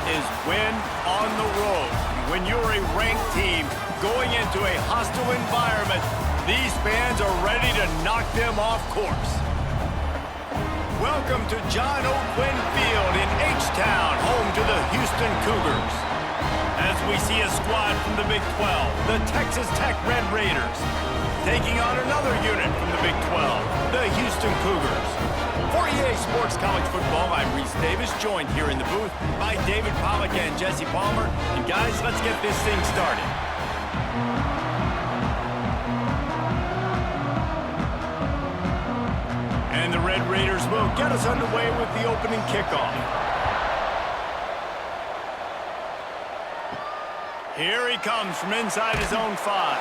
is win on the road. When you're a ranked team going into a hostile environment, these fans are ready to knock them off course. Welcome to John O. Quinn Field in H-Town, home to the Houston Cougars. As we see a squad from the Big 12, the Texas Tech Red Raiders, taking on another unit from the Big 12, the Houston Cougars. For EA Sports College Football, I'm Reese Davis, joined here in the booth by David Pollack and Jesse Palmer. And guys, let's get this thing started. And the Red Raiders will get us underway with the opening kickoff. Here he comes from inside his own 5.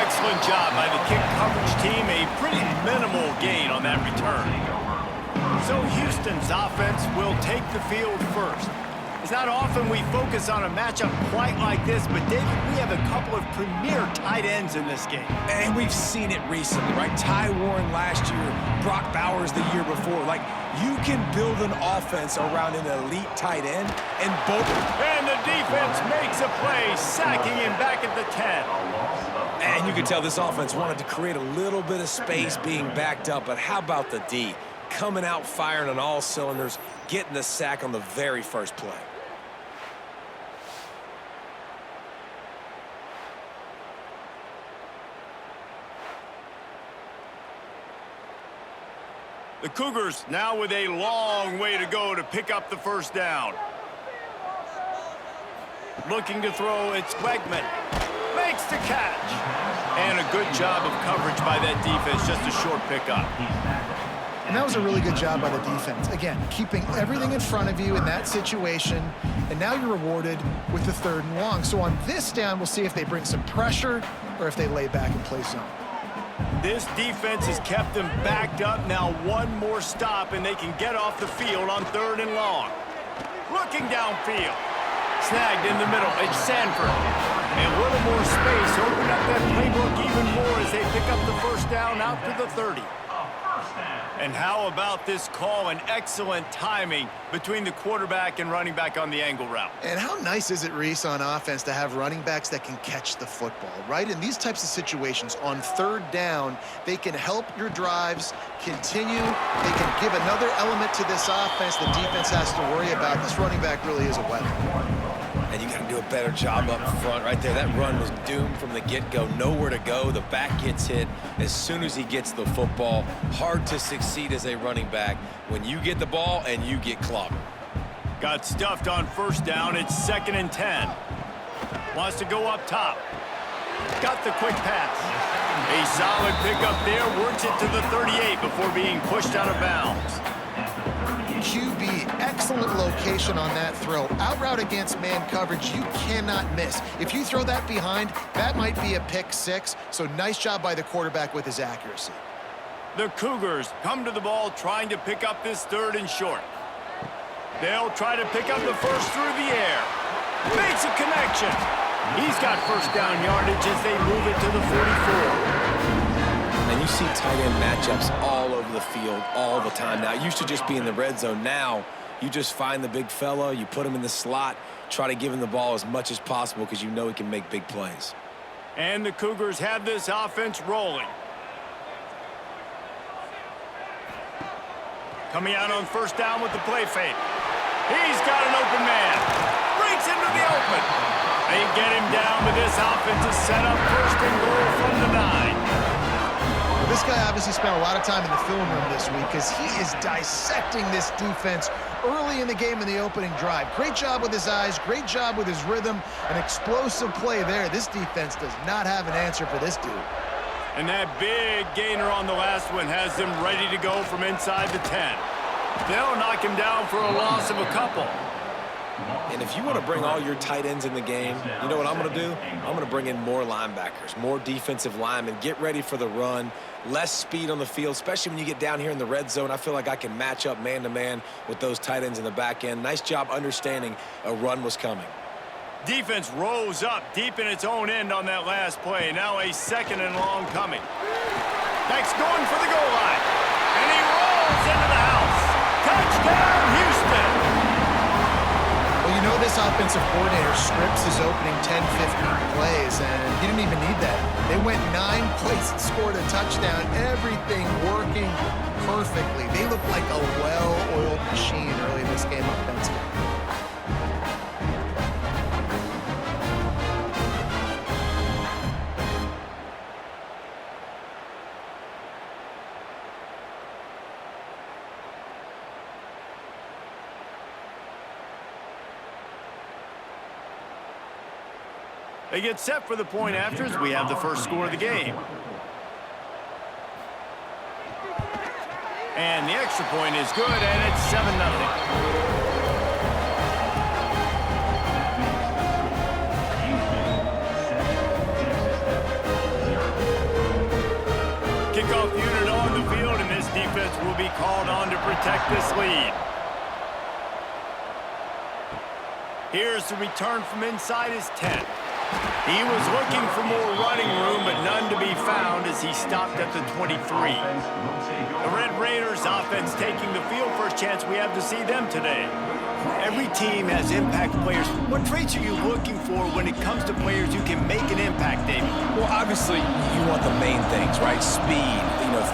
Excellent job by the kick coverage team. A pretty minimal gain on that return. So Houston's offense will take the field first. It's not often we focus on a matchup quite like this, but David, we have a couple of premier tight ends in this game. And we've seen it recently, right? Ty Warren last year, Brock Bowers the year before. Like, you can build an offense around an elite tight end, and both. And the defense makes a play, sacking him back at the 10. And you can tell this offense wanted to create a little bit of space being backed up, but how about the D? Coming out firing on all cylinders, getting the sack on the very first play. The Cougars now with a long way to go to pick up the first down. Looking to throw, it's Wegman. Makes the catch. And a good job of coverage by that defense, just a short pickup. And that was a really good job by the defense. Again, keeping everything in front of you in that situation, and now you're rewarded with the 3rd and long. So on this down, we'll see if they bring some pressure or if they lay back and play zone. This defense has kept them backed up. Now one more stop, and they can get off the field on 3rd and long. Looking downfield. Snagged in the middle. It's Sanford. And a little more space. Open up that playbook even more as they pick up the first down out to the 30. And how about this call and excellent timing between the quarterback and running back on the angle route. And how nice is it, Reese, on offense to have running backs that can catch the football, right? In these types of situations, on 3rd down, they can help your drives continue. They can give another element to this offense the defense has to worry about. This running back really is a weapon. And you got to do a better job up front right there. That run was doomed from the get-go. Nowhere to go. The back gets hit as soon as he gets the football. Hard to succeed as a running back when you get the ball and you get clobbered. Got stuffed on first down. It's 2nd and 10. Wants to go up top. Got the quick pass. A solid pickup there. Works it to the 38 before being pushed out of bounds. QB, excellent location on that throw. Out route against man coverage, you cannot miss. If you throw that behind, that might be a pick 6. So nice job by the quarterback with his accuracy. The Cougars come to the ball trying to pick up this 3rd and short. They'll try to pick up the first through the air. Makes a connection. He's got first down yardage as they move it to the 44. And you see tight end matchups all over the field all the time now. It used to just be in the red zone. Now you just find the big fella, you put him in the slot, try to give him the ball as much as possible because you know he can make big plays. And the Cougars have this offense rolling. Coming out on first down with the play fake. He's got an open man. Breaks into the open. They get him down, but this offense is set up 1st and goal from the 9. This guy obviously spent a lot of time in the film room this week because he is dissecting this defense early in the game in the opening drive. Great job with his eyes, great job with his rhythm, an explosive play there. This defense does not have an answer for this dude. And that big gainer on the last one has them ready to go from inside the 10. They'll knock him down for a loss of a couple. And if you want to bring all your tight ends in the game, you know what I'm going to do? I'm going to bring in more linebackers, more defensive linemen, get ready for the run, less speed on the field, especially when you get down here in the red zone. I feel like I can match up man-to-man with those tight ends in the back end. Nice job understanding a run was coming. Defense rose up deep in its own end on that last play. Now a 2nd and long coming. Next going for the goal line. And he rolls into the house. Touchdown, Houston. Well, you know offensive coordinator scripts his opening 10, 15 plays, and he didn't even need that. They went 9 plays and scored a touchdown, everything working perfectly. They looked like a well-oiled machine early in this game offensively. They get set for the point after as we have the first score of the game. And the extra point is good, and it's 7-0. Kickoff unit on the field, and this defense will be called on to protect this lead. Here's the return from inside his 10. He was looking for more running room, but none to be found as he stopped at the 23. The Red Raiders offense taking the field. First chance we have to see them today. Every team has impact players. What traits are you looking for when it comes to players who can make an impact, David? Well, obviously, you want the main things, right? Speed,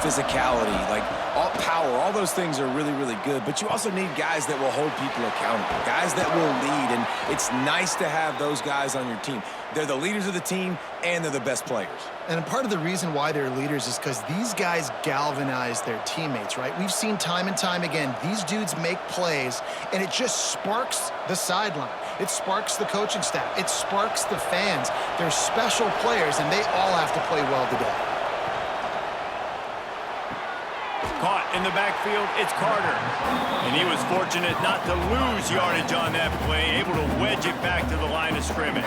physicality, like all power, all those things are really, really good. But you also need guys that will hold people accountable, guys that will lead, and it's nice to have those guys on your team. They're the leaders of the team, and they're the best players. And part of the reason why they're leaders is because these guys galvanize their teammates, right? We've seen time and time again, these dudes make plays, and it just sparks the sideline. It sparks the coaching staff. It sparks the fans. They're special players, and they all have to play well today. Caught in the backfield, it's Carter. And he was fortunate not to lose yardage on that play, able to wedge it back to the line of scrimmage.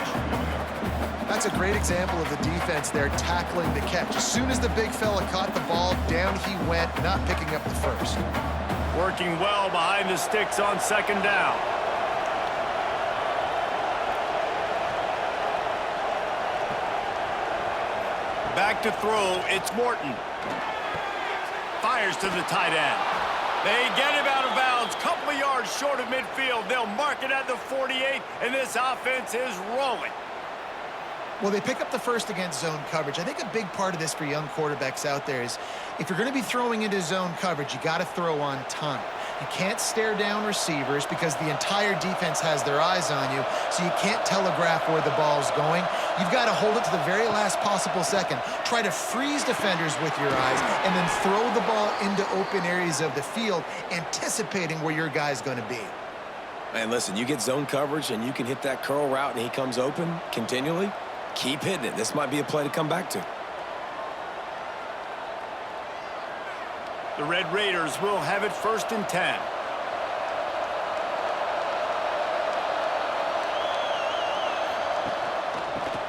That's a great example of the defense there tackling the catch. As soon as the big fella caught the ball, down he went, not picking up the first. Working well behind the sticks on second down. Back to throw, it's Morton. Fires to the tight end. They get him out of bounds, couple of yards short of midfield. They'll mark it at the 48, and this offense is rolling. Well, they pick up the first against zone coverage. I think a big part of this for young quarterbacks out there is if you're going to be throwing into zone coverage, you got to throw on time. You can't stare down receivers because the entire defense has their eyes on you, so you can't telegraph where the ball's going. You've got to hold it to the very last possible second. Try to freeze defenders with your eyes and then throw the ball into open areas of the field, anticipating where your guy's going to be. And listen, you get zone coverage and you can hit that curl route and he comes open continually. Keep hitting it. This might be a play to come back to. The Red Raiders will have it 1st and 10.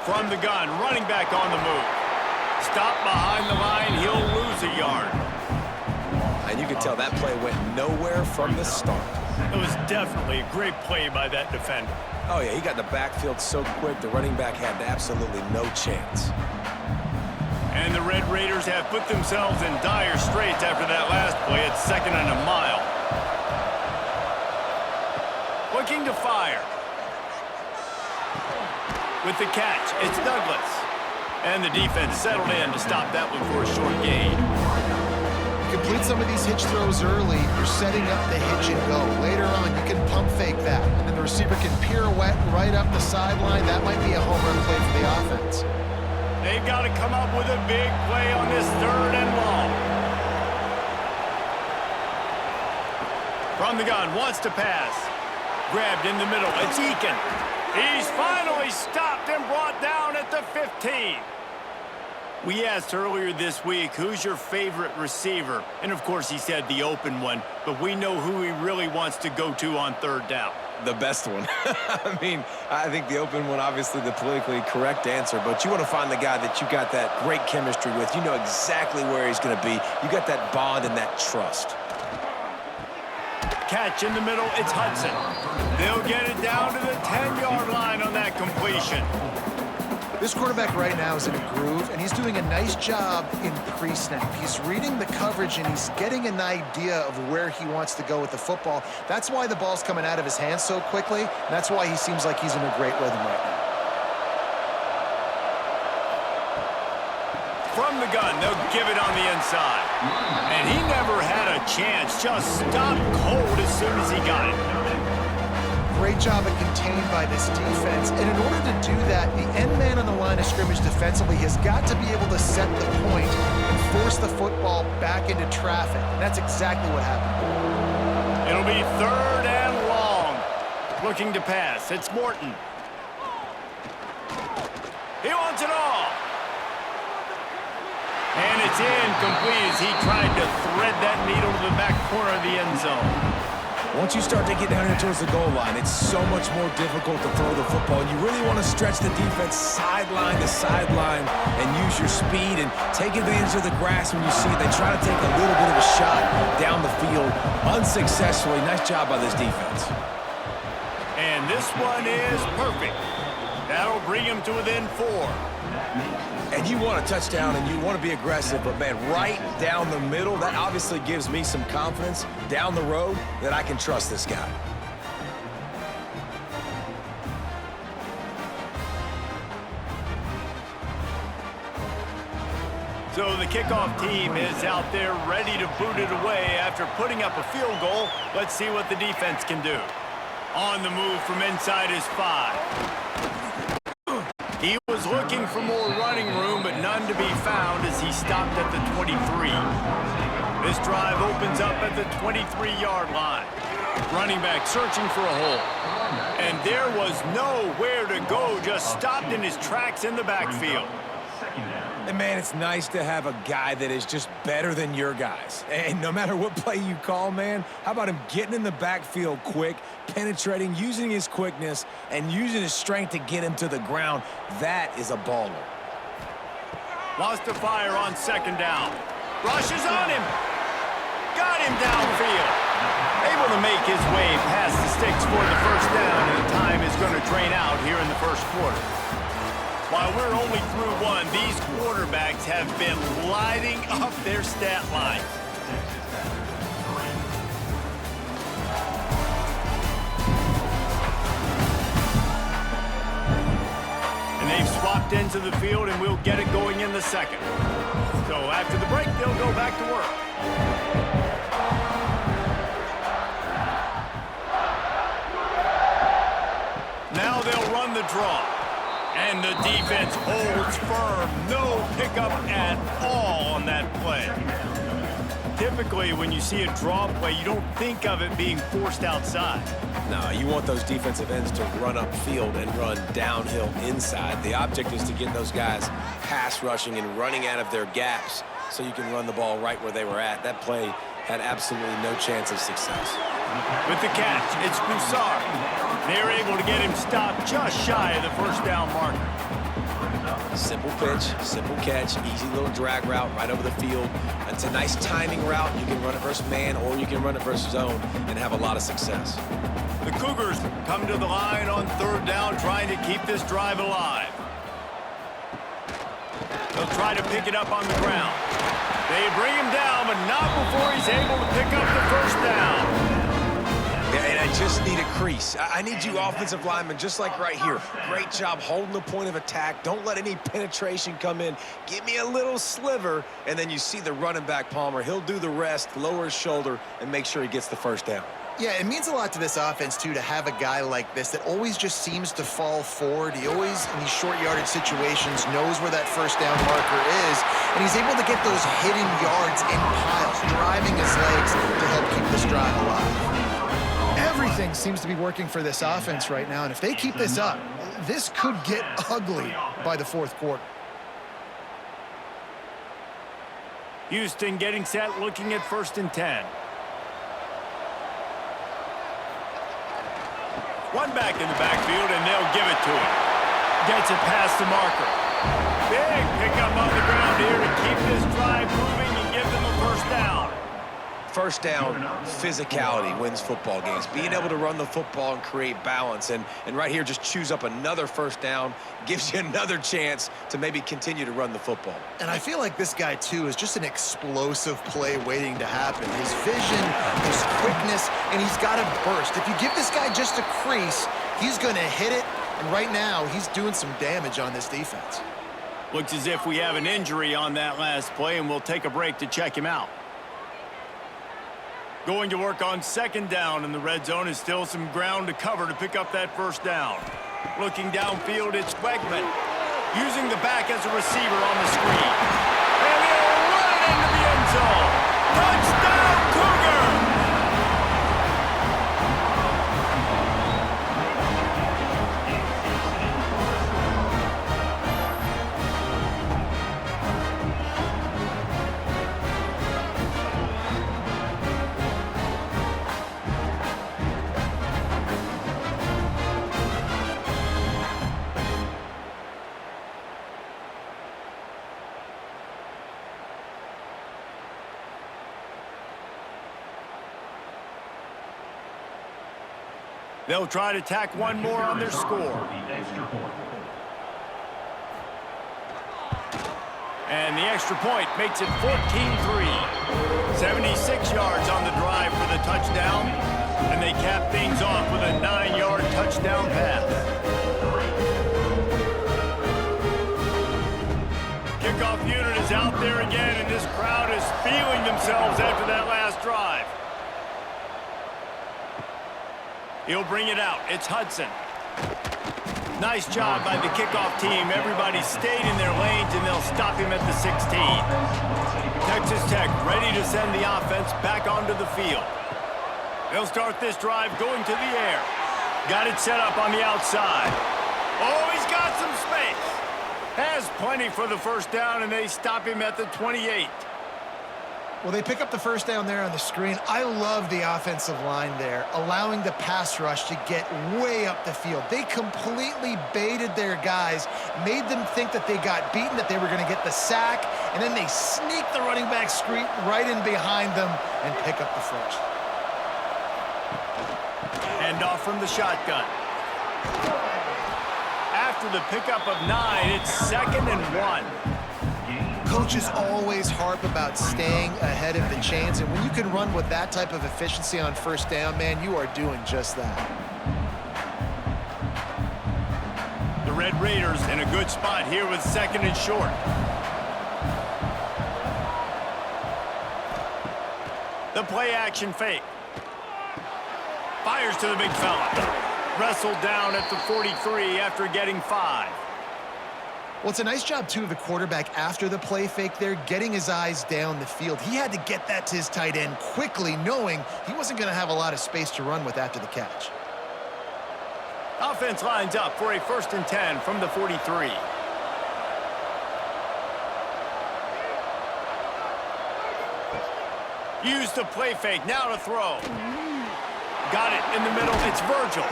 From the gun, running back on the move. Stop behind the line, he'll lose a yard. And you can tell that play went nowhere from the start. It was definitely a great play by that defender. Oh, yeah, he got in the backfield so quick, the running back had absolutely no chance. And the Red Raiders have put themselves in dire straits after that last play at 2nd and a mile. Looking to fire. With the catch, it's Douglas. And the defense settled in to stop that one for a short gain. Complete some of these hitch throws early, you're setting up the hitch and go. Later on, you can pump fake that, and the receiver can pirouette right up the sideline. That might be a home run play for the offense. They've got to come up with a big play on this 3rd and long. From the gun, wants to pass. Grabbed in the middle, it's Eakin. He's finally stopped and brought down at the 15. We asked earlier this week, who's your favorite receiver? And of course he said the open one, but we know who he really wants to go to on 3rd down. The best one. I mean, I think the open one, obviously the politically correct answer, but you want to find the guy that you got that great chemistry with. You know exactly where he's going to be. You got that bond and that trust. Catch in the middle, it's Hudson. They'll get it down to the 10-yard line on that completion. This quarterback right now is in a groove, and he's doing a nice job in pre-snap. He's reading the coverage, and he's getting an idea of where he wants to go with the football. That's why the ball's coming out of his hands so quickly, and that's why he seems like he's in a great rhythm right now. From the gun, they'll give it on the inside. And he never had a chance, just stopped cold as soon as he got it. Great job of contained by this defense, and in order to do that, the end man on the line of scrimmage defensively has got to be able to set the point and force the football back into traffic, and that's exactly what happened. It'll be 3rd and long. Looking to pass, it's Morton. He wants it all. And it's incomplete as he tried to thread that needle to the back corner of the end zone. Once you start to get down here towards the goal line, it's so much more difficult to throw the football. And you really want to stretch the defense sideline to sideline and use your speed and take advantage of the grass when you see it. They try to take a little bit of a shot down the field unsuccessfully. Nice job by this defense. And this one is perfect. That'll bring him to within 4. And you want a touchdown and you want to be aggressive, but man, right down the middle, that obviously gives me some confidence down the road that I can trust this guy. So the kickoff team is out there ready to boot it away after putting up a field goal. Let's see what the defense can do. On the move from inside his 5. He was looking for more running room, but none to be found as he stopped at the 23. This drive opens up at the 23-yard line. Running back searching for a hole. And there was nowhere to go, just stopped in his tracks in the backfield. And man, it's nice to have a guy that is just better than your guys. And no matter what play you call, man, how about him getting in the backfield quick, penetrating, using his quickness, and using his strength to get him to the ground? That is a baller. Wants to fire on 2nd down. Rushes on him. Got him downfield. Able to make his way past the sticks for the 1st down, and the time is going to drain out here in the 1st quarter. While we're only through 1, these quarterbacks have been lighting up their stat line. And they've swapped into the field, and we'll get it going in the 2nd. So after the break, they'll go back to work. Now they'll run the draw. And the defense holds firm. No pickup at all on that play. Typically, when you see a draw play, you don't think of it being forced outside. No, you want those defensive ends to run upfield and run downhill inside. The object is to get those guys pass rushing and running out of their gaps so you can run the ball right where they were at. That play had absolutely no chance of success. With the catch, it's Broussard. They're able to get him stopped just shy of the 1st down marker. Simple pitch, simple catch, easy little drag route right over the field. It's a nice timing route. You can run it versus man or you can run it versus zone and have a lot of success. The Cougars come to the line on 3rd down, trying to keep this drive alive. They'll try to pick it up on the ground. They bring him down, but not before he's able to pick up the 1st down. Yeah, and I just need a crease. I need you offensive linemen, just like right here. Great job holding the point of attack. Don't let any penetration come in. Give me a little sliver, and then you see the running back, Palmer. He'll do the rest, lower his shoulder, and make sure he gets the 1st down. Yeah, it means a lot to this offense, too, to have a guy like this that always just seems to fall forward. He always, in these short yardage situations, knows where that 1st down marker is, and he's able to get those hidden yards in piles, driving his legs to help keep this drive alive. Everything seems to be working for this offense right now, and if they keep this up, this could get ugly by the 4th quarter. Houston getting set, looking at 1st and 10. One back in the backfield, and they'll give it to him. Gets it past the marker. Big pickup on the ground here to keep this drive moving and give them a 1st down. first down, physicality wins football games. Being able to run the football and create balance. And right here, just choose up another first down, gives you another chance to maybe continue to run the football. And I feel like this guy, too, is just an explosive play waiting to happen. His vision, his quickness, and he's got a burst. If you give this guy just a crease, he's going to hit it. And right now, he's doing some damage on this defense. Looks as if we have an injury on that last play, and we'll take a break to check him out. Going to work on second down, and the red zone is still some ground to cover to pick up that first down. Looking downfield, it's Wegman. Using the back as a receiver on the screen. And he'll run it into the end zone. Touchdown, Cougar! They'll try to tack one more on their score. And the extra point makes it 14-3. 76 yards on the drive for the touchdown. And they cap things off with a 9-yard touchdown pass. Kickoff unit is out there again, and this crowd is feeling themselves after that last drive. He'll bring it out. It's Hudson. Nice job by the kickoff team. Everybody stayed in their lanes, and they'll stop him at the 16. Texas Tech ready to send the offense back onto the field. They'll start this drive going to the air. Got it set up on the outside. Oh, he's got some space. Has plenty for the first down, and they stop him at the 28. Well, they pick up the first down there on the screen. I love the offensive line there, allowing the pass rush to get way up the field. They completely baited their guys, made them think that they got beaten, that they were going to get the sack, and then they sneak the running back screen right in behind them and pick up the first. Hand off from the shotgun. After the pickup of 9, it's 2nd and 1. Coaches always harp about staying ahead of the chains, and when you can run with that type of efficiency on first down, man, you are doing just that. The Red Raiders in a good spot here with 2nd and short. The play action fake. Fires to the big fella. Wrestled down at the 43 after getting 5. Well, it's a nice job, too, of the quarterback after the play fake there, getting his eyes down the field. He had to get that to his tight end quickly, knowing he wasn't going to have a lot of space to run with after the catch. Offense lines up for a 1st and 10 from the 43. Use the play fake, now to throw. Got it in the middle, it's Virgil.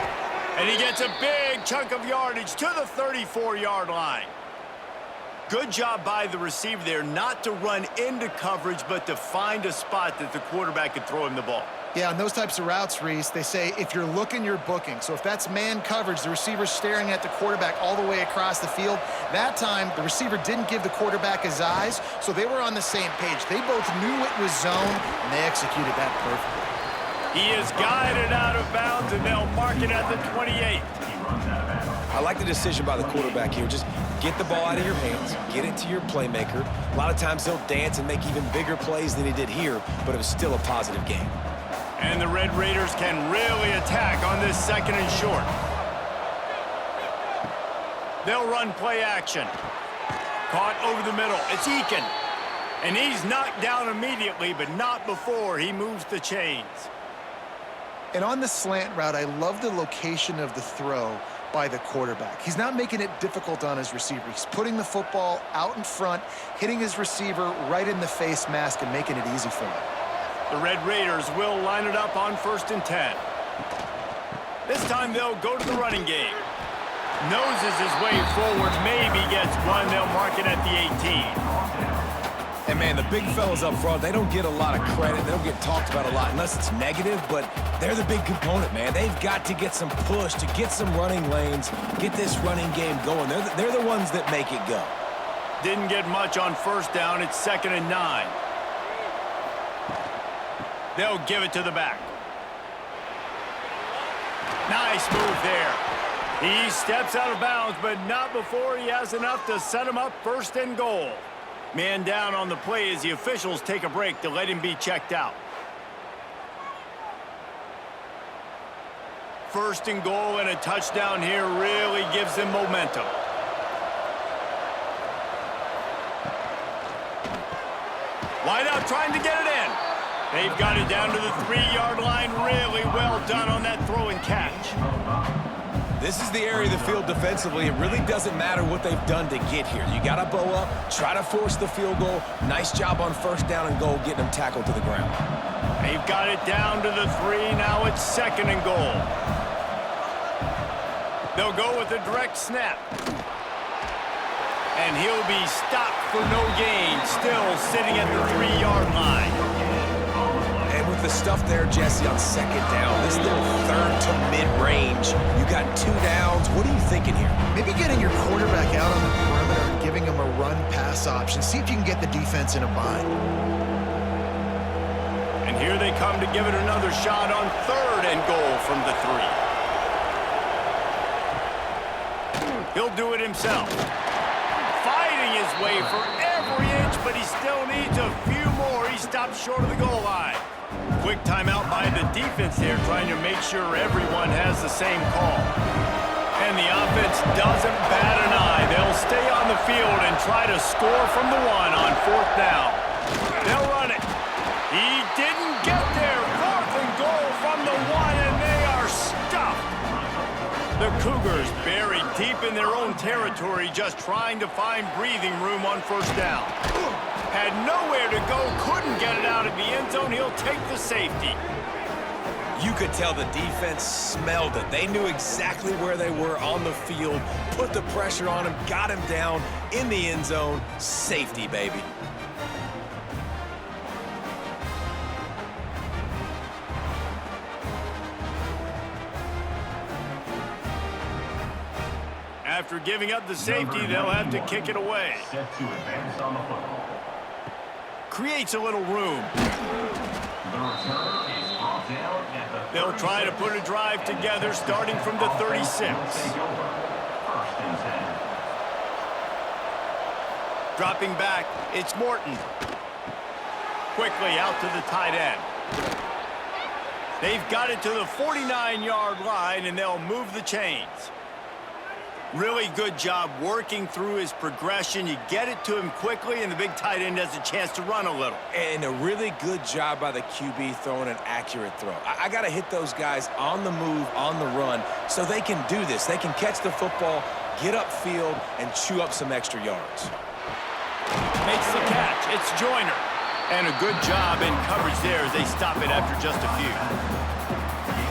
And he gets a big chunk of yardage to the 34-yard line. Good job by the receiver there not to run into coverage, but to find a spot that the quarterback could throw him the ball. Yeah, on those types of routes, Reese, they say if you're looking, you're booking. So if that's man coverage, the receiver's staring at the quarterback all the way across the field. That time, the receiver didn't give the quarterback his eyes, so they were on the same page. They both knew it was zone, and they executed that perfectly. He is guided out of bounds, and they'll mark it at the 28. I like the decision by the quarterback here. Just get the ball out of your hands, get it to your playmaker. A lot of times he'll dance and make even bigger plays than he did here, but it was still a positive game. And the Red Raiders can really attack on this 2nd and short. They'll run play action. Caught over the middle. It's Eakin. And he's knocked down immediately, but not before he moves the chains. And on the slant route, I love the location of the throw by the quarterback. He's not making it difficult on his receiver. He's putting the football out in front, hitting his receiver right in the face mask and making it easy for him. The Red Raiders will line it up on 1st and 10. This time they'll go to the running game. Noses his way forward, maybe gets one. They'll mark it at the 18. And, man, the big fellas up front, they don't get a lot of credit. They don't get talked about a lot unless it's negative, but they're the big component, man. They've got to get some push, to get some running lanes, get this running game going. They're the ones that make it go. Didn't get much on first down. It's 2nd and 9. They'll give it to the back. Nice move there. He steps out of bounds, but not before he has enough to set him up 1st and goal. Man down on the play as the officials take a break to let him be checked out. 1st and goal, and a touchdown here really gives them momentum. Wide out trying to get it in. They've got it down to the 3-yard line. Really well done on that throw and catch. This is the area of the field defensively. It really doesn't matter what they've done to get here. You got to bow up, try to force the field goal. Nice job on 1st down and goal, getting them tackled to the ground. They've got it down to the 3. Now it's 2nd and goal. They'll go with a direct snap. And he'll be stopped for no gain, still sitting at the 3-yard line. And with the stuff there, Jesse, on 2nd down, this little 3rd to mid-range, you got 2 downs. What are you thinking here? Maybe getting your quarterback out on the perimeter and giving him a run-pass option. See if you can get the defense in a bind. And here they come to give it another shot on 3rd and goal from the 3. He'll do it himself. Fighting his way for every inch, but he still needs a few more. He stopped short of the goal line. Quick timeout by the defense there, trying to make sure everyone has the same call. And the offense doesn't bat an eye. They'll stay on the field and try to score from the 1 on 4th down. They'll run it. He didn't get there. 4th and goal from the 1, and they are stuffed. The Cougars buried deep in their own territory, just trying to find breathing room on 1st down. Had nowhere to go, couldn't get it out of the end zone. He'll take the safety. You could tell the defense smelled it. They knew exactly where they were on the field, put the pressure on him, got him down in the end zone. Safety, baby. After giving up the safety, they'll have to kick it away. Set to advance on the football. Creates a little room. The return is brought down at the They'll try to put a drive together starting from the 36. Take over. 1st and 10. Dropping back, it's Morton. Quickly out to the tight end. They've got it to the 49-yard line, and they'll move the chains. Really good job working through his progression. You get it to him quickly, and the big tight end has a chance to run a little. And a really good job by the QB throwing an accurate throw. I got to hit those guys on the move, on the run, so they can do this. They can catch the football, get upfield, and chew up some extra yards. Makes the catch. It's Joyner. And a good job in coverage there as they stop it after just a few.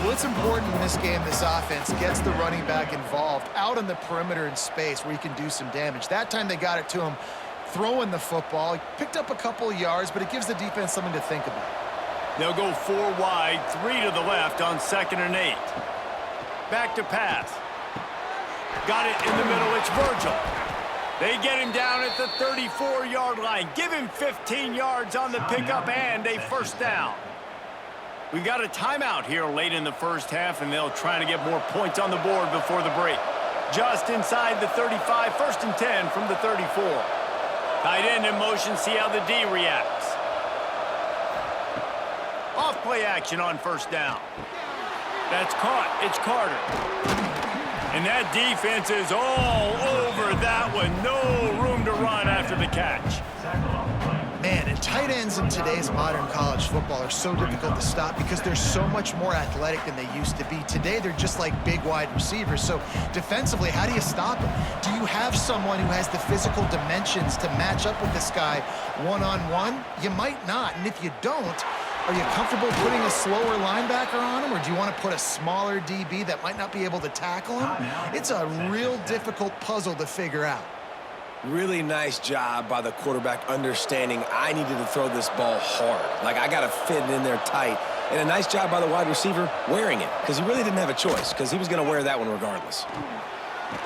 What's important in this game, this offense gets the running back involved out on the perimeter in space where he can do some damage. That time they got it to him throwing the football. He picked up a couple of yards, but it gives the defense something to think about. They'll go 4 wide, 3 to the left on 2nd and 8. Back to pass. Got it in the middle. It's Virgil. They get him down at the 34-yard line. Give him 15 yards on the pickup and a 1st down. We've got a timeout here late in the 1st half, and they'll try to get more points on the board before the break. Just inside the 35, 1st and 10 from the 34. Tight end in motion, see how the D reacts. Off play action on 1st down. That's caught. It's Carter. And that defense is all over that one. No room to run after the catch. Man, and tight ends in today's modern college football are so difficult to stop because they're so much more athletic than they used to be. Today, they're just like big wide receivers. So defensively, how do you stop them? Do you have someone who has the physical dimensions to match up with this guy one-on-one? You might not. And if you don't, are you comfortable putting a slower linebacker on him, or do you want to put a smaller DB that might not be able to tackle him? It's a real difficult puzzle to figure out. Really nice job by the quarterback understanding I needed to throw this ball hard. Like, I got to fit it in there tight. And a nice job by the wide receiver wearing it, because he really didn't have a choice, because he was going to wear that one regardless.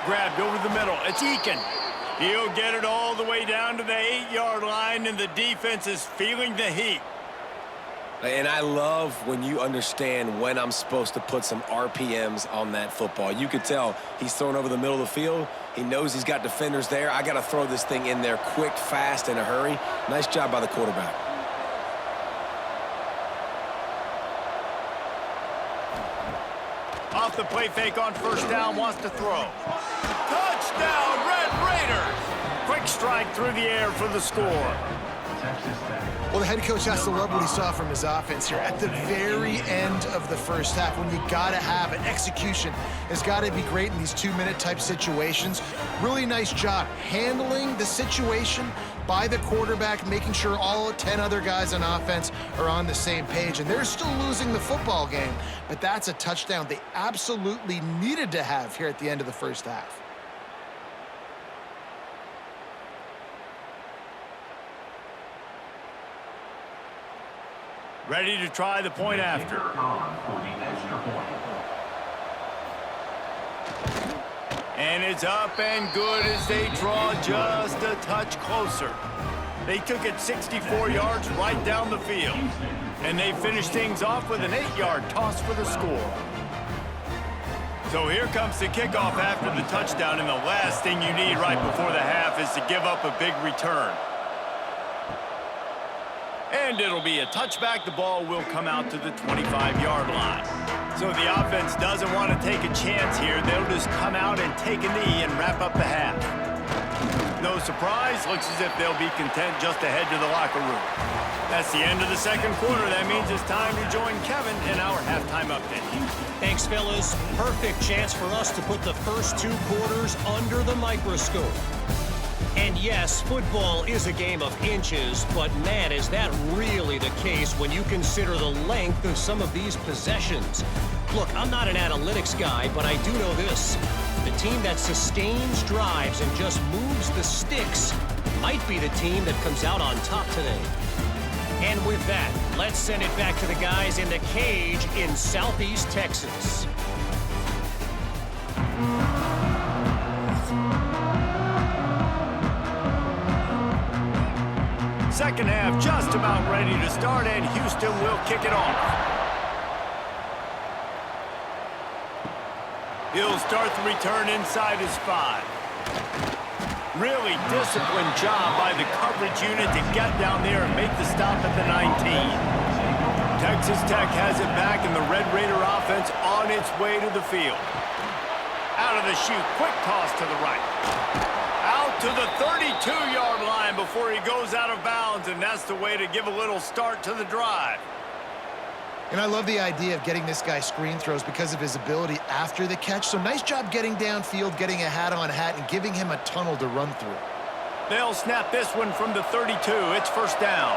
Grabbed over the middle. It's Eakin. He'll get it all the way down to the 8-yard line, and the defense is feeling the heat. And I love when you understand when I'm supposed to put some RPMs on that football. You could tell he's throwing over the middle of the field. He knows he's got defenders there. I got to throw this thing in there quick, fast, in a hurry. Nice job by the quarterback. Off the play fake on first down, wants to throw. Touchdown, Red Raiders! Quick strike through the air for the score. Well, the head coach has to love what he saw from his offense here at the very end of the first half, when you got to have an execution. Has got to be great in these 2-minute type situations. Really nice job handling the situation by the quarterback, making sure all 10 other guys on offense are on the same page. And they're still losing the football game, but that's a touchdown they absolutely needed to have here at the end of the first half. Ready to try the point after. And it's up and good as they draw just a touch closer. They took it 64 yards right down the field. And they finished things off with an 8-yard toss for the score. So here comes the kickoff after the touchdown, and the last thing you need right before the half is to give up a big return. And it'll be a touchback. The ball will come out to the 25-yard line. So the offense doesn't want to take a chance here. They'll just come out and take a knee and wrap up the half. No surprise. Looks as if they'll be content just to head to the locker room. That's the end of the second quarter. That means it's time to join Kevin in our halftime update. Thanks, fellas. Perfect chance for us to put the first 2 quarters under the microscope. And yes, football is a game of inches, but man, is that really the case when you consider the length of some of these possessions. Look, I'm not an analytics guy, but I do know this. The team that sustains drives and just moves the sticks might be the team that comes out on top today. And with that, let's send it back to the guys in the cage in Southeast Texas. Second half just about ready to start, and Houston will kick it off. He'll start the return inside his 5. Really disciplined job by the coverage unit to get down there and make the stop at the 19. Texas Tech has it back, and the Red Raider offense on its way to the field. Out of the chute, quick toss to the right. Out to the 32-yard line before he goes out of bounds, and that's the way to give a little start to the drive. And I love the idea of getting this guy screen throws because of his ability after the catch. So nice job getting downfield, getting a hat-on-hat, and giving him a tunnel to run through. They'll snap this one from the 32. It's first down.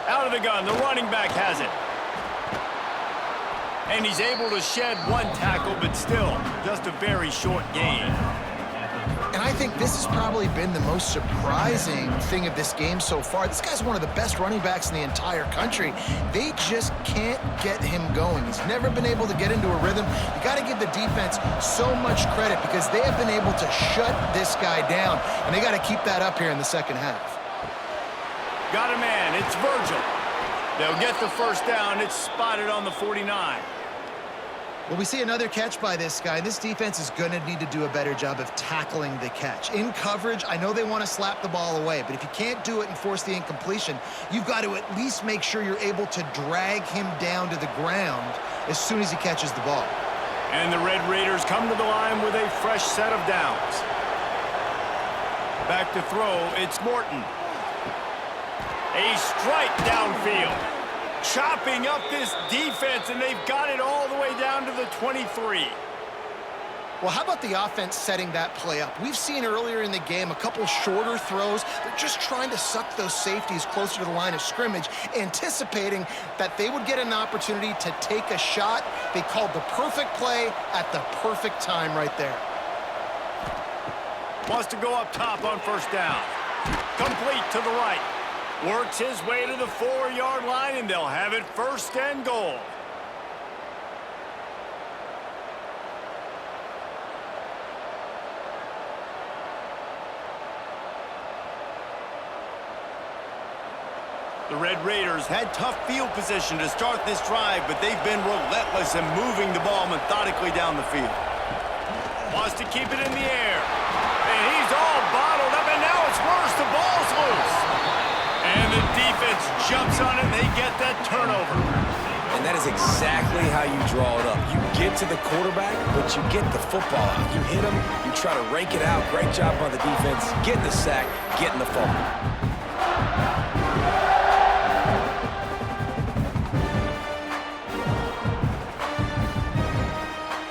Out of the gun, the running back has it. And he's able to shed 1 tackle, but still just a very short gain. And I think this has probably been the most surprising thing of this game so far. This guy's one of the best running backs in the entire country. They just can't get him going. He's never been able to get into a rhythm. You got to give the defense so much credit because they have been able to shut this guy down, and they got to keep that up here in the second half. Got a man. It's Virgil. They'll get the first down. It's spotted on the 49. Well, we see another catch by this guy. This defense is going to need to do a better job of tackling the catch. In coverage, I know they want to slap the ball away, but if you can't do it and force the incompletion, you've got to at least make sure you're able to drag him down to the ground as soon as he catches the ball. And the Red Raiders come to the line with a fresh set of downs. Back to throw, it's Morton. A strike downfield. Chopping up this defense, and they've got it all the way down to the 23. Well, how about the offense setting that play up? We've seen earlier in the game a couple shorter throws. They're just trying to suck those safeties closer to the line of scrimmage, anticipating that they would get an opportunity to take a shot. They called the perfect play at the perfect time right there. Wants to go up top on first down. Complete to the right. Works his way to the 4-yard line, and they'll have it first and goal. The Red Raiders had tough field position to start this drive, but they've been relentless in moving the ball methodically down the field. Wants to keep it in the air. And he's all bottled up, and now it's worse. The ball's loose. And the defense jumps on it, and they get that turnover. And that is exactly how you draw it up. You get to the quarterback, but you get the football out. You hit him, you try to rake it out. Great job by the defense. Getting the sack, getting the fumble.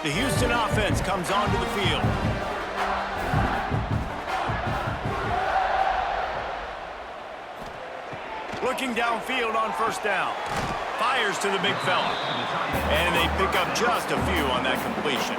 The Houston offense comes onto the field. Looking downfield on first down. Fires to the big fella. And they pick up just a few on that completion.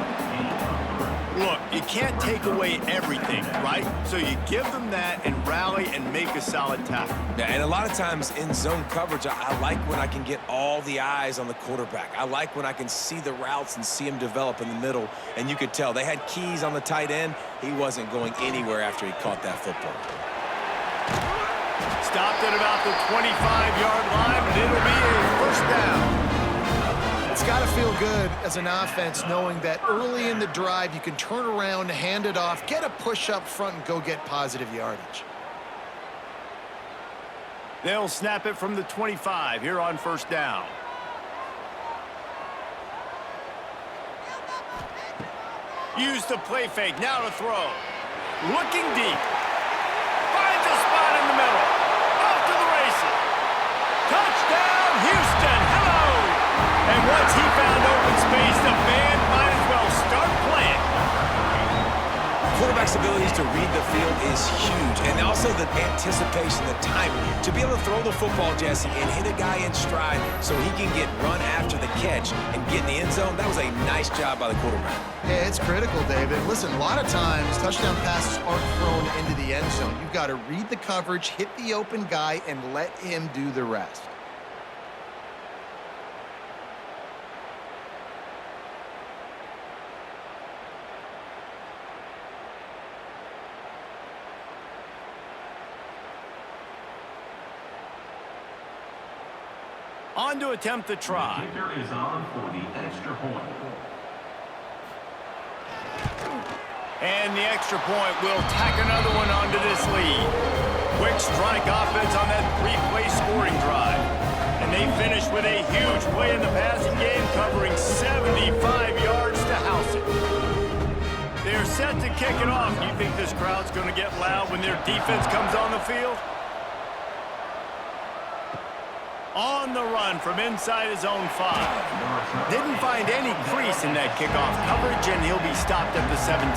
Look, you can't take away everything, right? So you give them that and rally and make a solid tackle. Yeah, and a lot of times in zone coverage, I like when I can get all the eyes on the quarterback. I like when I can see the routes and see him develop in the middle. And you could tell they had keys on the tight end. He wasn't going anywhere after he caught that football. Stopped at about the 25-yard line, but it'll be a first down. It's got to feel good as an offense knowing that early in the drive you can turn around, hand it off, get a push up front, and go get positive yardage. They'll snap it from the 25 here on first down. Use the play fake, now to throw. Looking deep. Finds a spot in the middle. Off to the races. Touchdown, Houston. Hello. And once he found open space, the band might as well start playing. Quarterback's abilities to read the field is huge, and also the anticipation, the timing. To be able to throw the football, Jesse, and hit a guy in stride so he can get run after the catch and get in the end zone, that was a nice job by the quarterback. Yeah, it's critical, David. Listen, a lot of times touchdown passes aren't thrown into the end zone. You've got to read the coverage, hit the open guy, and let him do the rest. On to attempt the try. The kicker is on for the extra point. And the extra point will tack another one onto this lead. Quick strike offense on that three-play scoring drive. And they finish with a huge play in the passing game, covering 75 yards to house it. They're set to kick it off. You think this crowd's going to get loud when their defense comes on the field? On the run from inside his own 5. Didn't find any crease in that kickoff coverage, and he'll be stopped at the 17.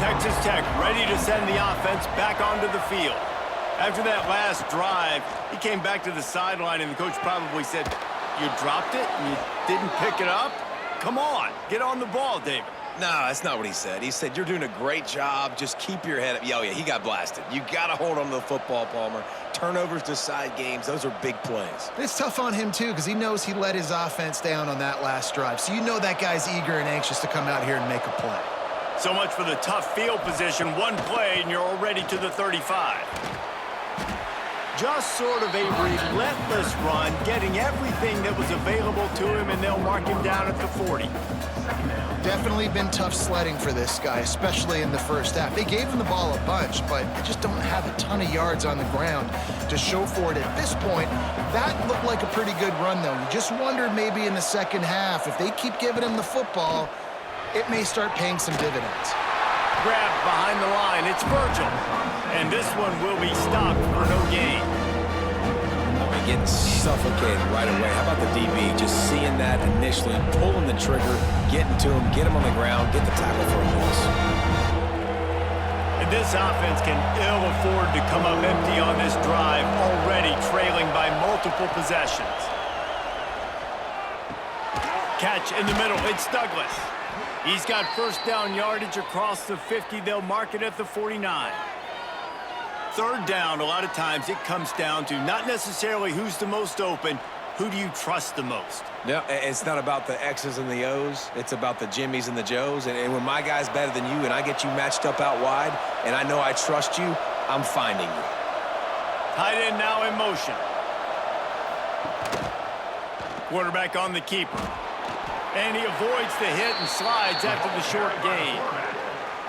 Texas Tech ready to send the offense back onto the field. After that last drive, he came back to the sideline, and the coach probably said, "You dropped it and you didn't pick it up? Come on, get on the ball, David." No, that's not what he said. He said, "You're doing a great job. Just keep your head up." Oh, yeah, he got blasted. You got to hold on to the football, Palmer. Turnovers decide games. Those are big plays. It's tough on him, too, because he knows he let his offense down on that last drive. So you know that guy's eager and anxious to come out here and make a play. So much for the tough field position. One play, and you're already to the 35. Just sort of a relentless run, getting everything that was available to him, and they'll mark him down at the 40. Definitely been tough sledding for this guy, especially in the first half. They gave him the ball a bunch, but they just don't have a ton of yards on the ground to show for it at this point. That looked like a pretty good run, though. You just wondered maybe in the second half, if they keep giving him the football, it may start paying some dividends. Grabbed behind the line, it's Virgil. And this one will be stopped for no gain. I mean, getting suffocated right away. How about the DB just seeing that initially, pulling the trigger, getting to him, get him on the ground, get the tackle for a loss. And this offense can ill afford to come up empty on this drive, already trailing by multiple possessions. Catch in the middle. It's Douglas. He's got first down yardage across the 50. They'll mark it at the 49. Third down, a lot of times it comes down to not necessarily who's the most open, who do you trust the most? No, it's not about the X's and the O's. It's about the Jimmies and the Joes. And when my guy's better than you and I get you matched up out wide and I know I trust you, I'm finding you. Tight end now in motion. Quarterback on the keeper. And he avoids the hit and slides after the short gain.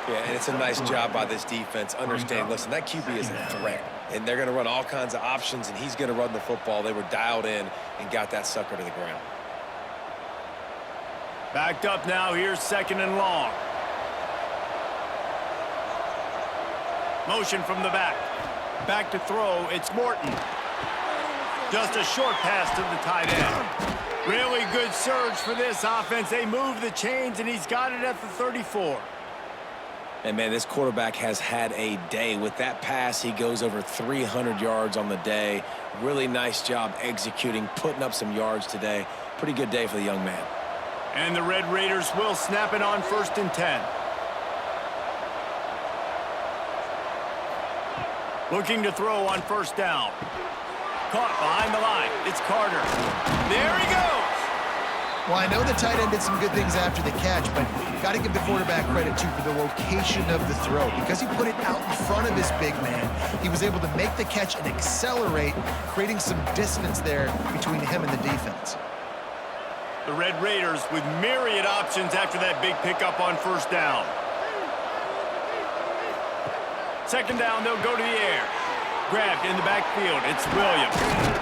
Yeah, and it's a nice job by this defense understanding, listen, that QB is a threat. And they're going to run all kinds of options, and he's going to run the football. They were dialed in and got that sucker to the ground. Backed up now, here's second and long. Motion from the back. Back to throw, it's Morton. Just a short pass to the tight end. Really good surge for this offense. They move the chains, and he's got it at the 34. And, man, this quarterback has had a day. With that pass, he goes over 300 yards on the day. Really nice job executing, putting up some yards today. Pretty good day for the young man. And the Red Raiders will snap it on 1st and 10. Looking to throw on first down. Caught behind the line. It's Carter. There he goes. Well, I know the tight end did some good things after the catch, but got to give the quarterback credit, too, for the location of the throw. Because he put it out in front of his big man, he was able to make the catch and accelerate, creating some distance there between him and the defense. The Red Raiders with myriad options after that big pickup on first down. Second down, they'll go to the air. Grabbed in the backfield, it's Williams.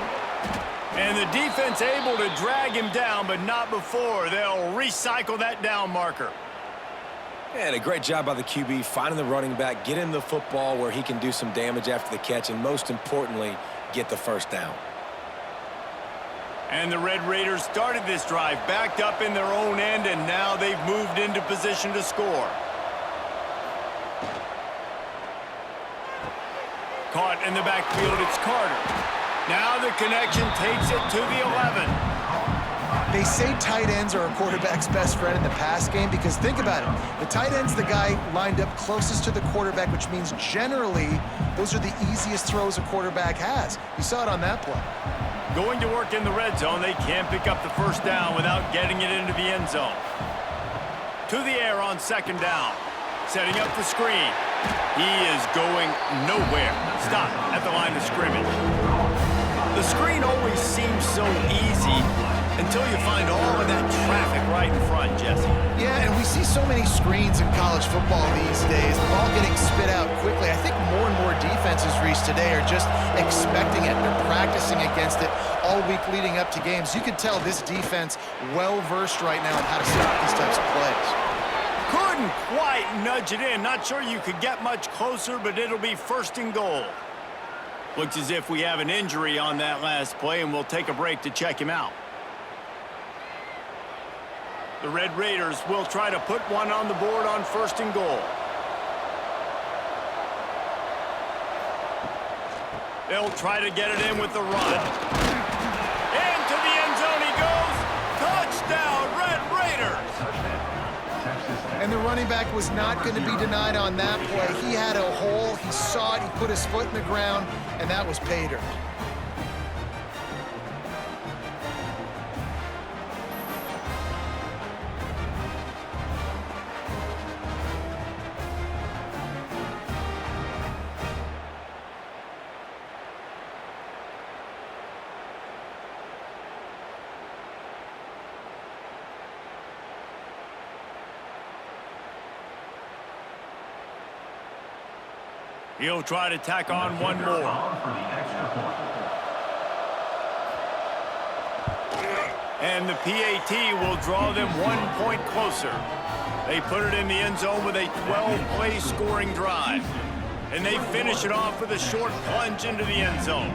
And the defense able to drag him down, but not before. They'll recycle that down marker. And a great job by the QB, finding the running back, get him the football where he can do some damage after the catch, and most importantly, get the first down. And the Red Raiders started this drive backed up in their own end, and now they've moved into position to score. Caught in the backfield, it's Carter. Now the connection takes it to the 11. They say tight ends are a quarterback's best friend in the pass game because think about it. The tight end's the guy lined up closest to the quarterback, which means generally those are the easiest throws a quarterback has. You saw it on that play. Going to work in the red zone, they can't pick up the first down without getting it into the end zone. To the air on second down. Setting up the screen. He is going nowhere. Stop at the line of scrimmage. The screen always seems so easy until you find all of that traffic right in front, Jesse. Yeah, and we see so many screens in college football these days. The ball getting spit out quickly. I think more and more defenses, Reese, today are just expecting it. They're practicing against it all week leading up to games. You can tell this defense well-versed right now on how to stop these types of plays. Couldn't quite nudge it in. Not sure you could get much closer, but it'll be first and goal. Looks as if we have an injury on that last play, and we'll take a break to check him out. The Red Raiders will try to put one on the board on first and goal. They'll try to get it in with the run. Into the end zone he goes. Touchdown, Red Raiders. And the running back was not going to be denied on that play. He had a hole. He saw it. He put his foot in the ground, and that was pay dirt. He'll try to tack on one more. And the PAT will draw them 1 point closer. They put it in the end zone with a 12-play scoring drive. And they finish it off with a short plunge into the end zone.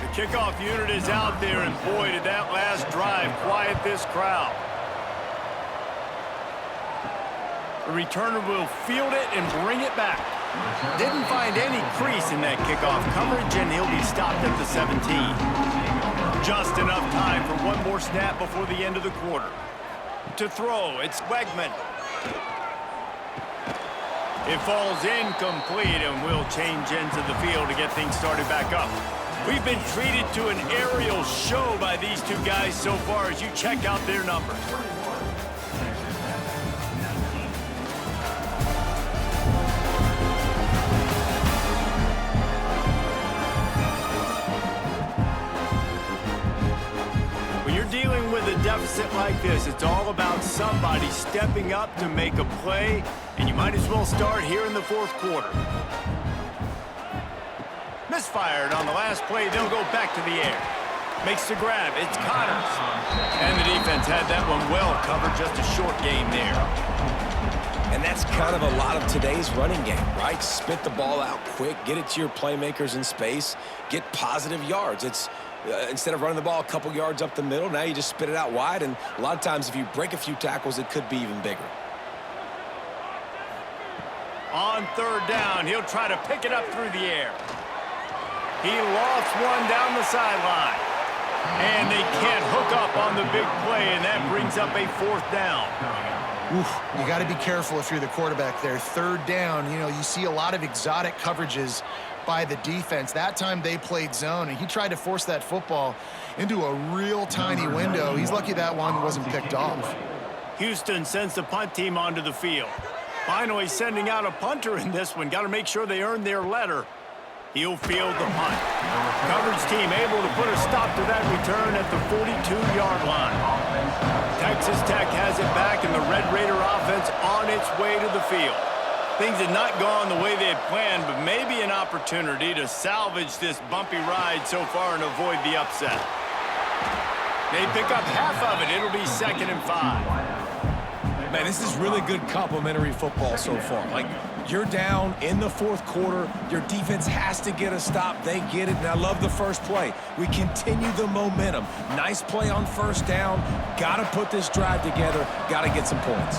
The Kickoff unit is out there, and boy, did that last drive quiet this crowd. The returner will field it and bring it back. Didn't find any crease in that kickoff coverage, and he'll be stopped at the 17. Just enough time for one more snap before the end of the quarter. To throw, it's Wegman. It falls incomplete, and we'll change ends of the field to get things started back up. We've been treated to an aerial show by these two guys so far as you check out their numbers. When you're dealing with a deficit like this, it's all about somebody stepping up to make a play, and you might as well start here in the fourth quarter. Misfired on the last play. They'll go back to the air. Makes the grab. It's Connors. And the defense had that one well covered. Just a short game there. And that's kind of a lot of today's running game, right? Spit the ball out quick, get it to your playmakers in space, get positive yards. It's instead of running the ball a couple yards up the middle, now you just spit it out wide, and a lot of times if you break a few tackles, it could be even bigger. On third down, he'll try to pick it up through the air. He lofts one down the sideline. And they can't hook up on the big play, and that brings up a fourth down. Oof, you got to be careful if you're the quarterback there. Third down, you know, you see a lot of exotic coverages by the defense. That time they played zone, and he tried to force that football into a real tiny window. He's lucky that one wasn't picked off. Houston sends the punt team onto the field. Finally sending out a punter in this one. Got to make sure they earn their letter. He'll field the punt. Coverage team able to put a stop to that return at the 42-yard line. Texas Tech has it back, and the Red Raider offense on its way to the field. Things had not gone the way they had planned, but maybe an opportunity to salvage this bumpy ride so far and avoid the upset. They pick up half of it. It'll be 2nd and 5. Man, this is really good complimentary football so far. Like, you're down in the fourth quarter. Your defense has to get a stop. They get it, and I love the first play. We continue the momentum. Nice play on first down. Got to put this drive together. Got to get some points.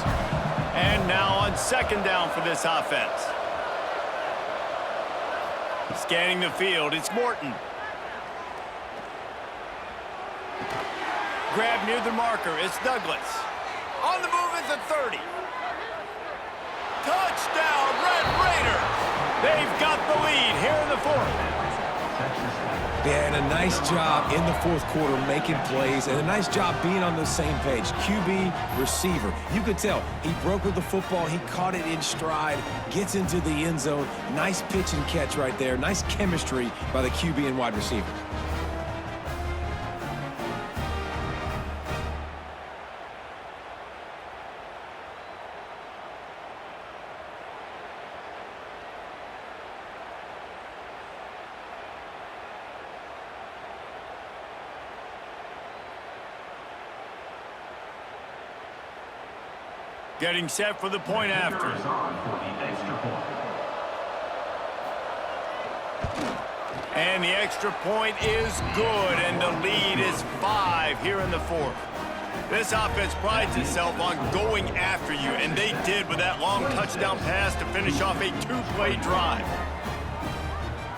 And now on 2nd down for this offense. Scanning the field, it's Morton. Grab near the marker, it's Douglas. On the move is the 30. Touchdown, Red Raider! They've got the lead here in the fourth. They had a nice job in the fourth quarter making plays, and a nice job being on the same page. QB, receiver. You could tell he broke with the football. He caught it in stride, gets into the end zone. Nice pitch and catch right there. Nice chemistry by the QB and wide receiver. Getting set for the point after. And the extra point is good, and the lead is 5 here in the fourth. This offense prides itself on going after you, and they did with that long touchdown pass to finish off a 2-play drive.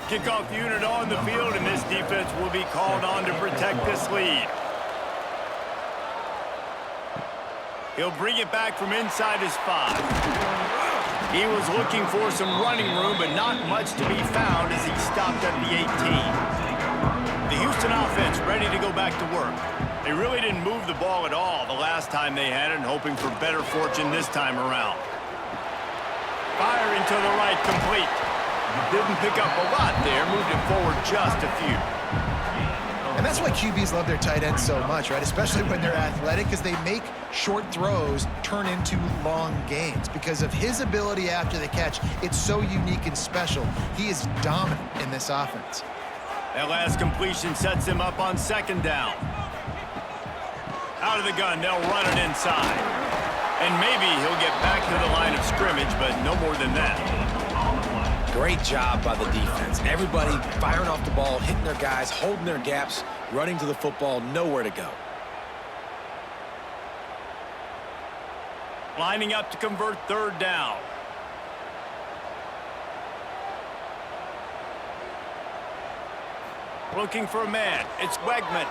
Kickoff unit on the field, and this defense will be called on to protect this lead. He'll bring it back from inside his 5. He was looking for some running room, but not much to be found as he stopped at the 18. The Houston offense ready to go back to work. They really didn't move the ball at all the last time they had it, and hoping for better fortune this time around. Firing to the right, complete. Didn't pick up a lot there, moved it forward just a few. And that's why QBs love their tight ends so much, right? Especially when they're athletic, because they make short throws turn into long gains. Because of his ability after the catch, it's so unique and special. He is dominant in this offense. That last completion sets him up on 2nd down. Out of the gun, they'll run it inside. And maybe he'll get back to the line of scrimmage, but no more than that. Great job by the defense. Everybody firing off the ball, hitting their guys, holding their gaps, running to the football, nowhere to go. Lining up to convert third down. Looking for a man. It's Wegman.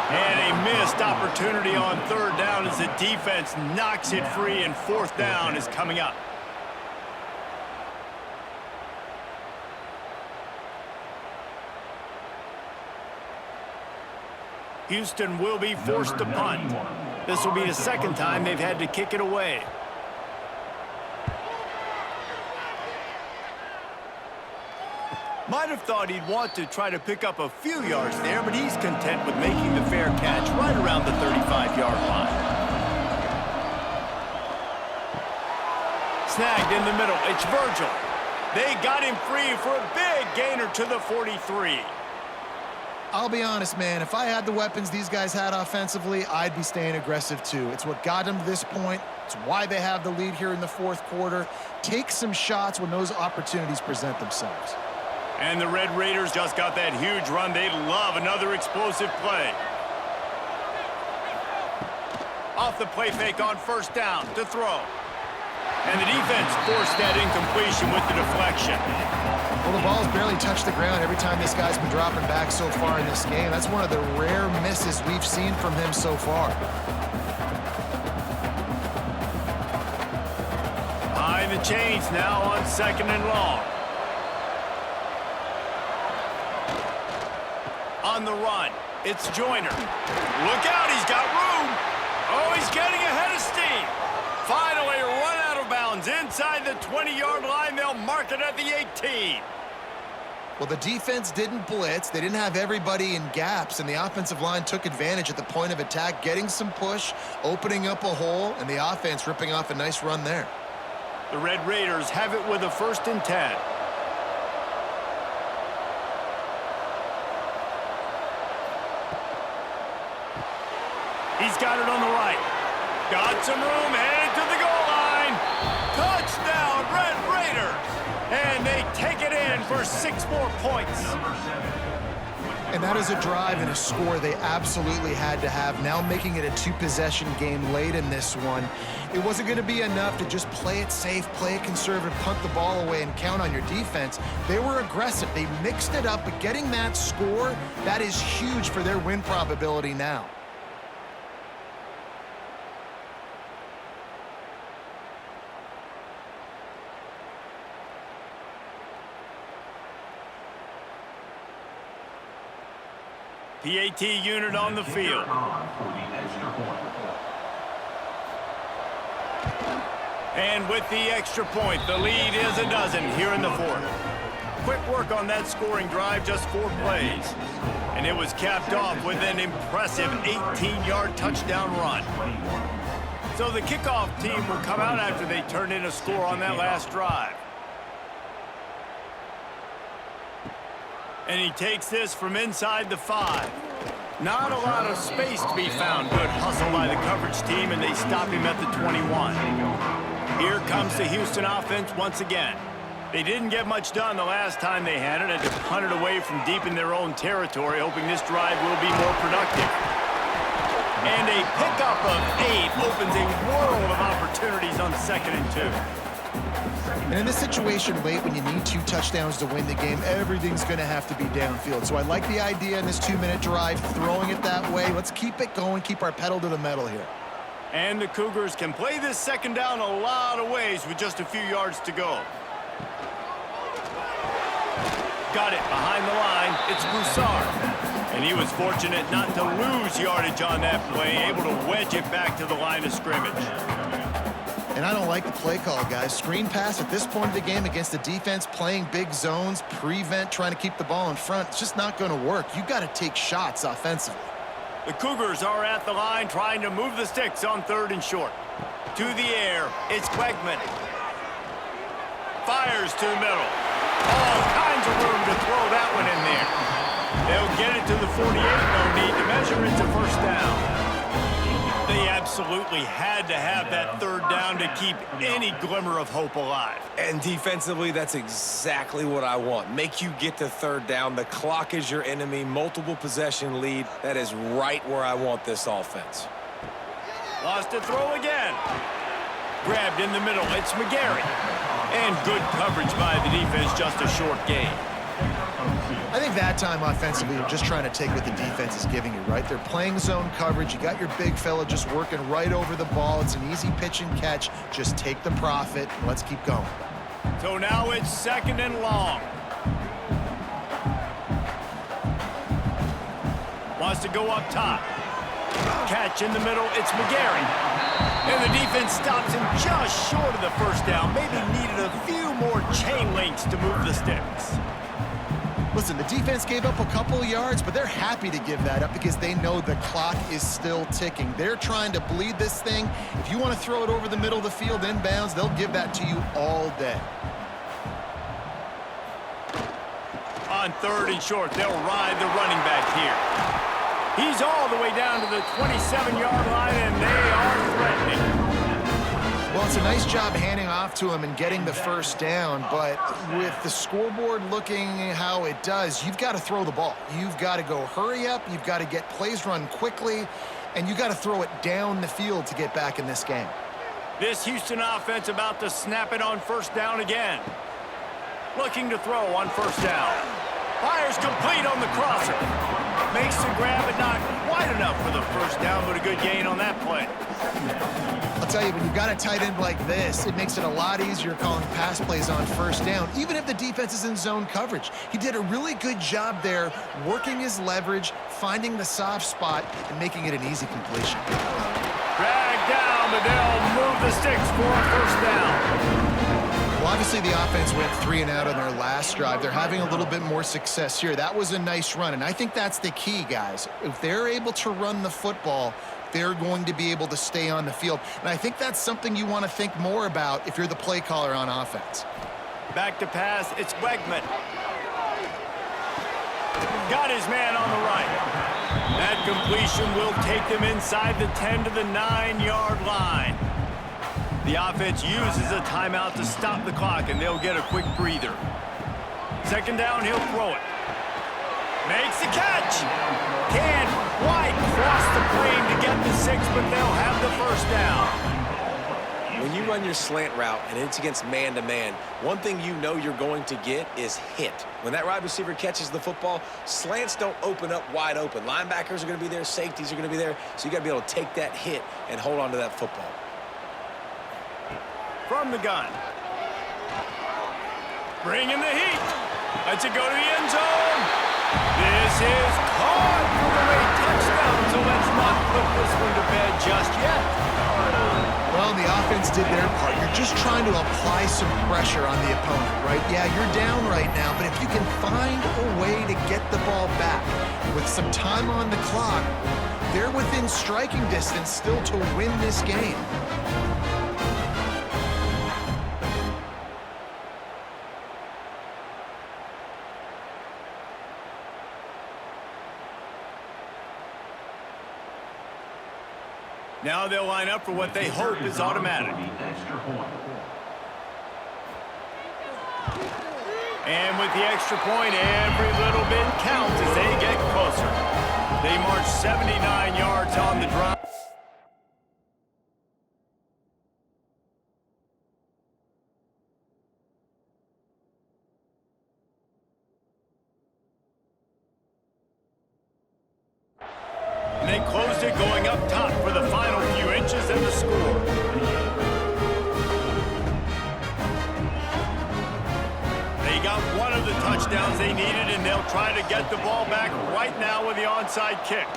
And a missed opportunity on third down as the defense knocks it free, and fourth down is coming up. Houston will be forced to punt. This will be the second time they've had to kick it away. Might have thought he'd want to try to pick up a few yards there, but he's content with making the fair catch right around the 35-yard line. Snagged in the middle. It's Virgil. They got him free for a big gainer to the 43. I'll be honest, man, if I had the weapons these guys had offensively, I'd be staying aggressive too. It's what got them to this point. It's why they have the lead here in the fourth quarter. Take some shots when those opportunities present themselves. And the Red Raiders just got that huge run. They'd love another explosive play. Off the play fake on first down to throw. And the defense forced that incompletion with the deflection. Well, the ball's barely touched the ground every time this guy's been dropping back so far in this game. That's one of the rare misses we've seen from him so far. Behind the chains now on second and long. On the run, it's Joyner. Look out, he's got room. Oh, he's getting ahead of steam. Finally run out of bounds inside the 20-yard line. They'll mark it at the 18. Well, the defense didn't blitz. They didn't have everybody in gaps, and the offensive line took advantage at the point of attack, getting some push, opening up a hole, and the offense ripping off a nice run there. The Red Raiders have it with a 1st and 10. He's got it on the right. Got some room, headed to the goal line. Touchdown, Red Raiders. And they take it in for 6 more points. And that is a drive and a score they absolutely had to have. Now making it a 2-possession game late in this one. It wasn't going to be enough to just play it safe, play it conservative, punt the ball away, and count on your defense. They were aggressive. They mixed it up, but getting that score, that is huge for their win probability now. PAT unit on the field. And with the extra point, the lead is a dozen here in the fourth. Quick work on that scoring drive, just 4 plays. And it was capped off with an impressive 18-yard touchdown run. So the kickoff team will come out after they turn in a score on that last drive. And he takes this from inside the 5. Not a lot of space to be found. Good hustle by the coverage team, and they stop him at the 21. Here comes the Houston offense once again. They didn't get much done the last time they had it, and to punt it away from deep in their own territory, hoping this drive will be more productive. And a pickup of 8 opens a world of opportunities on 2nd and 2. And in this situation late, when you need 2 touchdowns to win the game, everything's going to have to be downfield. So I like the idea in this 2-minute drive, throwing it that way. Let's keep it going, keep our pedal to the metal here. And the Cougars can play this 2nd down a lot of ways with just a few yards to go. Got it behind the line. It's Broussard. And he was fortunate not to lose yardage on that play, able to wedge it back to the line of scrimmage. And I don't like the play call, guys. Screen pass at this point of the game against the defense, playing big zones, prevent, trying to keep the ball in front. It's just not going to work. You've got to take shots offensively. The Cougars are at the line trying to move the sticks on 3rd and short. To the air, it's Wegman. Fires to the middle. All kinds of room to throw that one in there. They'll get it to the 48. No need to measure. It's a 1st down. They absolutely absolutely had to have that third down to keep any glimmer of hope alive. And defensively, that's exactly what I want. Make you get to third down. The clock is your enemy. Multiple possession lead. That is right where I want this offense. Lost to throw again. Grabbed in the middle. It's McGarry. And good coverage by the defense, just a short gain. I think that time offensively, you're just trying to take what the defense is giving you, right? They're playing zone coverage. You got your big fella just working right over the ball. It's an easy pitch and catch. Just take the profit, and let's keep going. So now it's 2nd and long. Wants to go up top. Catch in the middle. It's McGarry. And the defense stops him just short of the first down. Maybe needed a few more chain links to move the sticks. Listen, the defense gave up a couple of yards, but they're happy to give that up because they know the clock is still ticking. They're trying to bleed this thing. If you want to throw it over the middle of the field inbounds, they'll give that to you all day. On 3rd and short, they'll ride the running back here. He's all the way down to the 27-yard line, and they are threatening. Well, it's a nice job handing off to him and getting the first down, but with the scoreboard looking how it does, you've got to throw the ball. You've got to go hurry up, you've got to get plays run quickly, and you've got to throw it down the field to get back in this game. This Houston offense about to snap it on 1st down again. Looking to throw on 1st down. Fires complete on the crosser. Makes the grab, but not quite enough for the 1st down, but a good gain on that play. I'll tell you, when you've got a tight end like this, it makes it a lot easier calling pass plays on 1st down, even if the defense is in zone coverage. He did a really good job there, working his leverage, finding the soft spot, and making it an easy completion. Dragged down, but they'll move the sticks for a 1st down. Well, obviously the offense went 3 and out on their last drive. They're having a little bit more success here. That was a nice run, and I think that's the key, guys. If they're able to run the football, they're going to be able to stay on the field. And I think that's something you want to think more about if you're the play caller on offense. Back to pass, it's Wegman. Got his man on the right. That completion will take them inside the 10 to the 9-yard line. The offense uses a timeout to stop the clock, and they'll get a quick breather. 2nd down, he'll throw it. Makes the catch. Can't quite cross the plane to get the 6, but they'll have the 1st down. When you run your slant route and it's against man-to-man, one thing you know you're going to get is hit. When that wide receiver catches the football, slants don't open up wide open. Linebackers are going to be there, safeties are going to be there, so you got to be able to take that hit and hold on to that football. From the gun. Bringing the heat. Lets it go to the end zone. This is caught for the late touchdown, so let's not put this one to bed just yet. Well, the offense did their part. You're just trying to apply some pressure on the opponent, right? Yeah, you're down right now, but if you can find a way to get the ball back with some time on the clock, they're within striking distance still to win this game. Now they'll line up for what they hope is automatic. And with the extra point, every little bit counts as they get closer. They march 79 yards on the drive. And they closed it going up top for the final few inches and the score. They got one of the touchdowns they needed, and they'll try to get the ball back right now with the onside kick.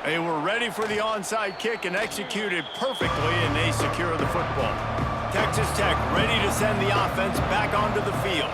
They were ready for the onside kick and executed perfectly, and they secure the football. Texas Tech ready to send the offense back onto the field.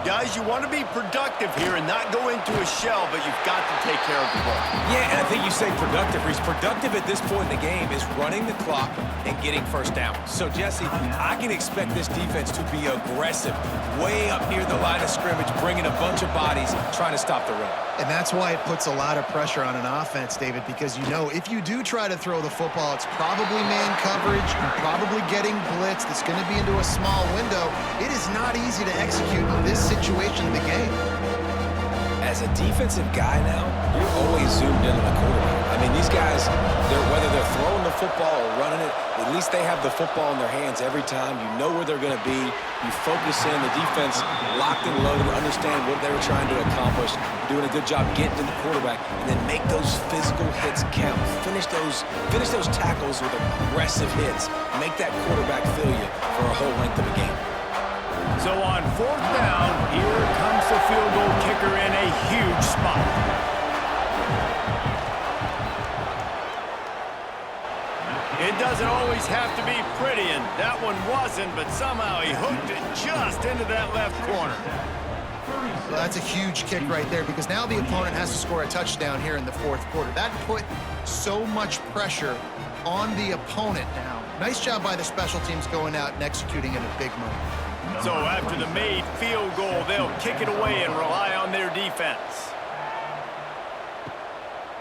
does. You want to be productive here and not go into a shell, but you've got to take care of the ball. Yeah, and I think you say productive, Reese. Productive at this point in the game is running the clock and getting first down. So, Jesse, I can expect this defense to be aggressive, way up near the line of scrimmage, bringing a bunch of bodies, trying to stop the run. And that's why it puts a lot of pressure on an offense, David, because you know if you do try to throw the football, it's probably man coverage, you're probably getting blitzed, it's going to be into a small window. It is not easy to execute in this situation of the game. As a defensive guy now, you're always zoomed in on the quarterback. I mean, these guys, whether they're throwing the football or running it, at least they have the football in their hands every time. You know where they're going to be. You focus in. The defense locked and loaded, understand what they were trying to accomplish, doing a good job getting to the quarterback, and then make those physical hits count. Finish those tackles with aggressive hits. Make that quarterback feel you for a whole length of a game. So on 4th down, here comes the field goal kicker in a huge spot. It doesn't always have to be pretty, and that one wasn't, but somehow he hooked it just into that left corner. Well, that's a huge kick right there because now the opponent has to score a touchdown here in the 4th quarter. That put so much pressure on the opponent now. Nice job by the special teams going out and executing in a big moment. So after the made field goal, they'll kick it away and rely on their defense.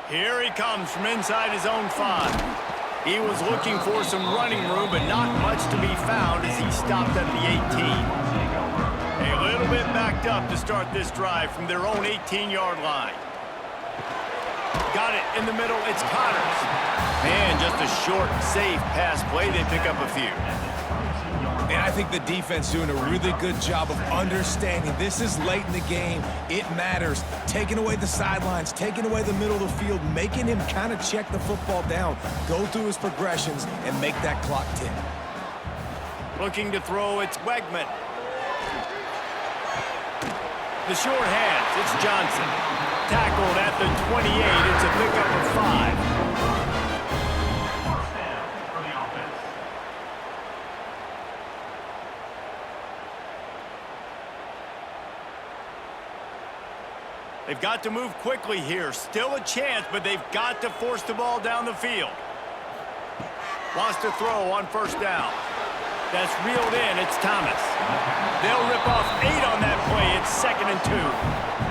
Here he comes from inside his own 5. He was looking for some running room, but not much to be found as he stopped at the 18. A little bit backed up to start this drive from their own 18-yard line. Got it in the middle. It's Connors. And just a short, safe pass play. They pick up a few. And I think the defense doing a really good job of understanding this is late in the game. It matters. Taking away the sidelines, taking away the middle of the field, making him kind of check the football down, go through his progressions, and make that clock tick. Looking to throw, it's Wegman. The short hands, it's Johnson. Tackled at the 28. It's a pickup of 5. They've got to move quickly here. Still a chance, but they've got to force the ball down the field. Wants to throw on 1st down. That's reeled in. It's Thomas. They'll rip off 8 on that play. It's 2nd and 2.